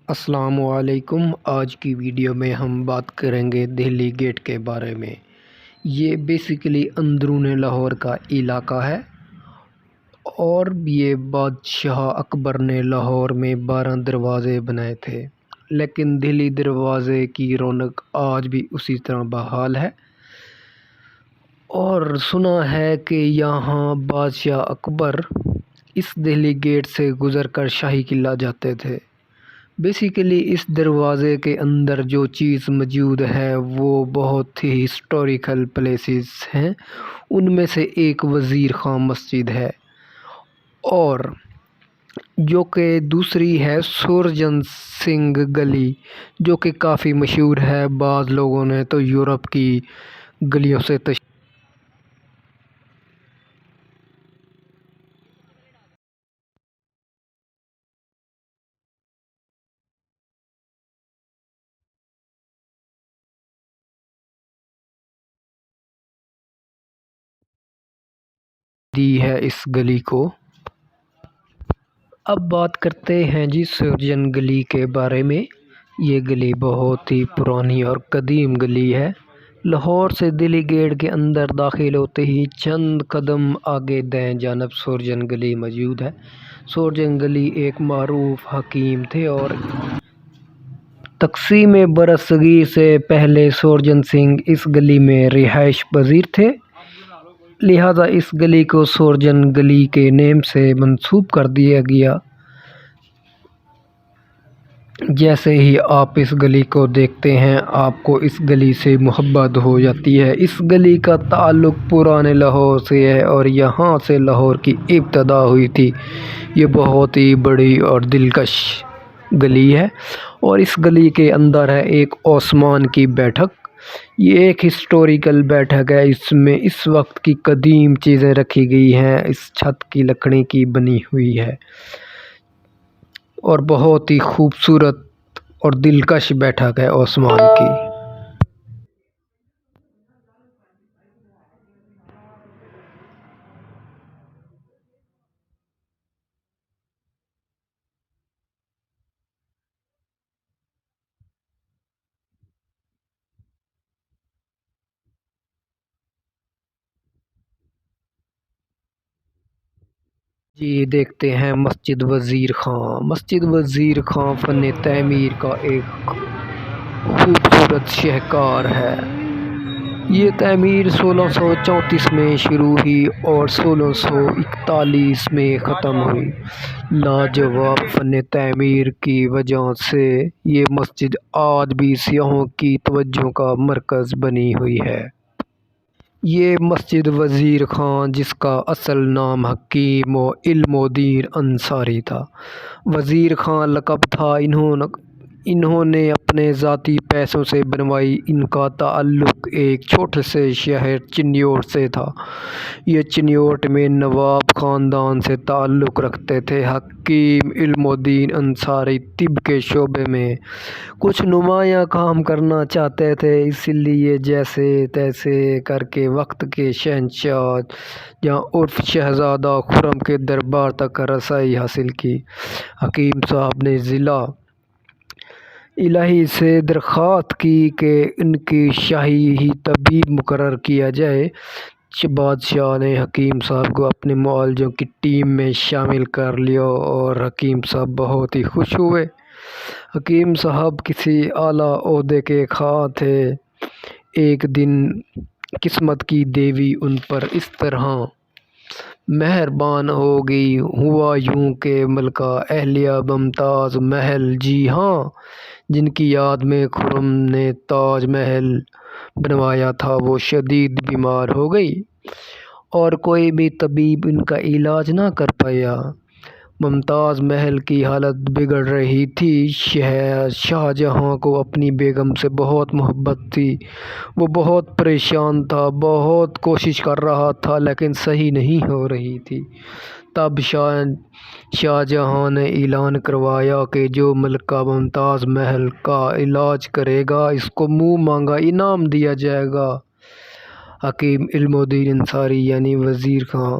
السلام علیکم۔ آج کی ویڈیو میں ہم بات کریں گے دہلی گیٹ کے بارے میں۔ یہ بیسیکلی اندرون لاہور کا علاقہ ہے اور یہ بادشاہ اکبر نے لاہور میں 12 دروازے بنائے تھے، لیکن دہلی دروازے کی رونق آج بھی اسی طرح بحال ہے۔ اور سنا ہے کہ یہاں بادشاہ اکبر اس دہلی گیٹ سے گزر کر شاہی قلعہ جاتے تھے۔ بیسیکلی اس دروازے کے اندر جو چیز موجود ہے وہ بہت ہی ہسٹوریکل پلیسز ہیں۔ ان میں سے ایک وزیر خان مسجد ہے اور جو کہ دوسری ہے سورجن سنگھ گلی، جو کہ کافی مشہور ہے۔ بعض لوگوں نے تو یورپ کی گلیوں سے دی ہے اس گلی کو۔ اب بات کرتے ہیں سورجن گلی کے بارے میں۔ یہ گلی بہت ہی پرانی اور قدیم گلی ہے۔ لاہور سے دہلی گیٹ کے اندر داخل ہوتے ہی چند قدم آگے دائیں جانب سورجن گلی موجود ہے۔ سورجن گلی ایک معروف حکیم تھے اور تقسیم برصغیر سے پہلے سورجن سنگھ اس گلی میں رہائش پذیر تھے، لہذا اس گلی کو سورجن گلی کے نام سے منسوب کر دیا گیا۔ جیسے ہی آپ اس گلی کو دیکھتے ہیں آپ کو اس گلی سے محبت ہو جاتی ہے۔ اس گلی کا تعلق پرانے لاہور سے ہے اور یہاں سے لاہور کی ابتدا ہوئی تھی۔ یہ بہت ہی بڑی اور دلکش گلی ہے اور اس گلی کے اندر ہے ایک عثمان کی بیٹھک۔ یہ ایک ہسٹوریکل بیٹھک ہے۔ اس میں اس وقت کی قدیم چیزیں رکھی گئی ہیں۔ اس چھت کی لکڑی کی بنی ہوئی ہے اور بہت ہی خوبصورت اور دلکش بیٹھک ہے عثمان کی۔ دیکھتے ہیں مسجد وزیر خان۔ مسجد وزیر خان فن تعمیر کا ایک خوبصورت شاہکار ہے۔ یہ تعمیر 1634 میں شروع ہوئی اور 1641 میں ختم ہوئی۔ لاجواب فن تعمیر کی وجہ سے یہ مسجد آج بھی سیاحوں کی توجہ کا مرکز بنی ہوئی ہے۔ یہ مسجد وزیر خان، جس کا اصل نام حکیم علم الدین انصاری تھا، وزیر خان لقب تھا، انہوں نے اپنے ذاتی پیسوں سے بنوائی۔ ان کا تعلق ایک چھوٹے سے شہر چنیوٹ سے تھا۔ یہ چنیوٹ میں نواب خاندان سے تعلق رکھتے تھے۔ حکیم علم الدین انصاری طب کے شعبے میں کچھ نمایاں کام کرنا چاہتے تھے، اس لیے جیسے تیسے کر کے وقت کے شہنشاہ یا عرف شہزادہ خرم کے دربار تک رسائی حاصل کی۔ حکیم صاحب نے ضلع الہی سے درخواست کی کہ ان کی شاہی طبیب مقرر کیا جائے۔ بادشاہ نے حکیم صاحب کو اپنے معالجوں کی ٹیم میں شامل کر لیا اور حکیم صاحب بہت ہی خوش ہوئے۔ حکیم صاحب کسی اعلیٰ عہدے کے خواہاں تھے۔ ایک دن قسمت کی دیوی ان پر اس طرح مہربان ہو گئی۔ ہوا یوں کہ ملکہ اہلیہ ممتاز محل، جی ہاں، جن کی یاد میں خرم نے تاج محل بنوایا تھا، وہ شدید بیمار ہو گئی اور کوئی بھی طبیب ان کا علاج نہ کر پایا۔ ممتاز محل کی حالت بگڑ رہی تھی۔ شاہ جہاں کو اپنی بیگم سے بہت محبت تھی۔ وہ بہت پریشان تھا، بہت کوشش کر رہا تھا لیکن صحیح نہیں ہو رہی تھی۔ تب شاہ جہاں نے اعلان کروایا کہ جو ملکہ ممتاز محل کا علاج کرے گا اس کو منہ مانگا انعام دیا جائے گا۔ حکیم علم الدین انصاری یعنی وزیر خان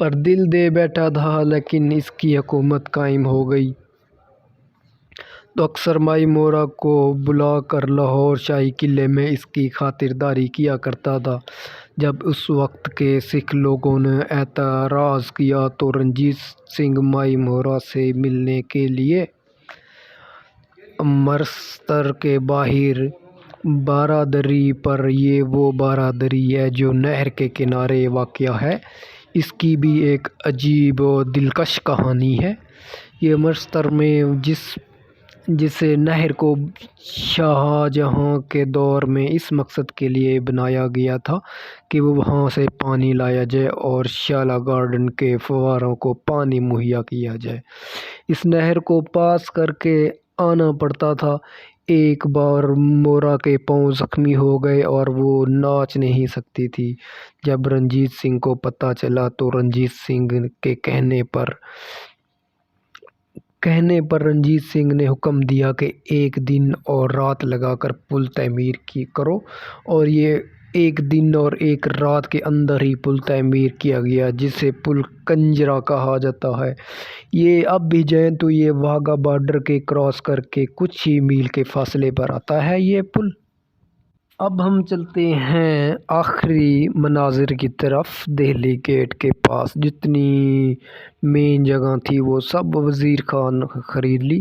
پر دل دے بیٹھا تھا، لیکن اس کی حکومت قائم ہو گئی تو اکثر مائمورہ کو بلا کر لاہور شاہی قلعے میں اس کی خاطرداری کیا کرتا تھا۔ جب اس وقت کے سکھ لوگوں نے اعتراض کیا تو رنجیت سنگھ مائمورہ سے ملنے کے لیے امرتسر کے باہر بارادری پر، یہ وہ بارادری ہے جو نہر کے کنارے واقع ہے۔ اس کی بھی ایک عجیب و دلکش کہانی ہے۔ یہ امرتسر میں جسے نہر کو شاہجہاں کے دور میں اس مقصد کے لیے بنایا گیا تھا کہ وہاں سے پانی لایا جائے اور شالا گارڈن کے فواروں کو پانی مہیا کیا جائے، اس نہر کو پاس کر کے آنا پڑتا تھا۔ ایک بار مورا کے پاؤں زخمی ہو گئے اور وہ ناچ نہیں سکتی تھی۔ جب رنجیت سنگھ کو پتہ چلا تو رنجیت سنگھ کے کہنے پر رنجیت سنگھ نے حکم دیا کہ ایک دن اور رات لگا کر پل تعمیر کرو، اور یہ ایک دن اور ایک رات کے اندر ہی پل تعمیر کیا گیا، جسے پل کنجرا کہا جاتا ہے۔ یہ اب بھی جائیں تو یہ واہگہ بارڈر کے کراس کر کے کچھ ہی میل کے فاصلے پر آتا ہے یہ پل۔ اب ہم چلتے ہیں آخری مناظر کی طرف۔ دہلی گیٹ کے پاس جتنی مین جگہ تھی وہ سب وزیر خان نے خرید لی،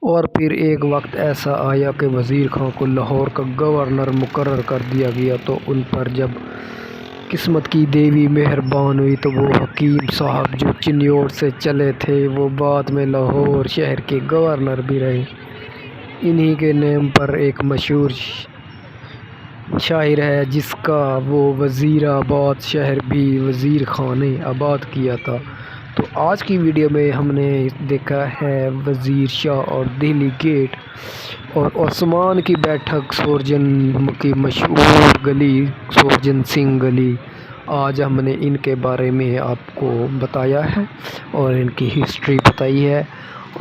اور پھر ایک وقت ایسا آیا کہ وزیر خان کو لاہور کا گورنر مقرر کر دیا گیا، تو ان پر جب قسمت کی دیوی مہربان ہوئی تو وہ حکیم صاحب جو چنیوٹ سے چلے تھے وہ بعد میں لاہور شہر کے گورنر بھی رہے۔ انہی کے نام پر ایک مشہور شاعر ہے جس کا وہ وزیر آباد شہر بھی وزیر خان نے آباد کیا تھا۔ تو آج کی ویڈیو میں ہم نے دیکھا ہے وزیر شاہ اور دہلی گیٹ اور عثمان کی بیٹھک، سورجن کی مشہور گلی سورجن سنگھ گلی۔ آج ہم نے ان کے بارے میں آپ کو بتایا ہے اور ان کی ہسٹری بتائی ہے،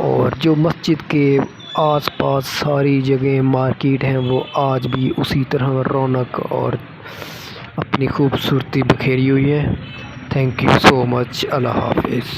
اور جو مسجد کے آس پاس ساری جگہ مارکیٹ ہیں وہ آج بھی اسی طرح رونق اور اپنی خوبصورتی بکھیری ہوئی ہے۔ تھینک یو سو مچ۔ اللہ حافظ۔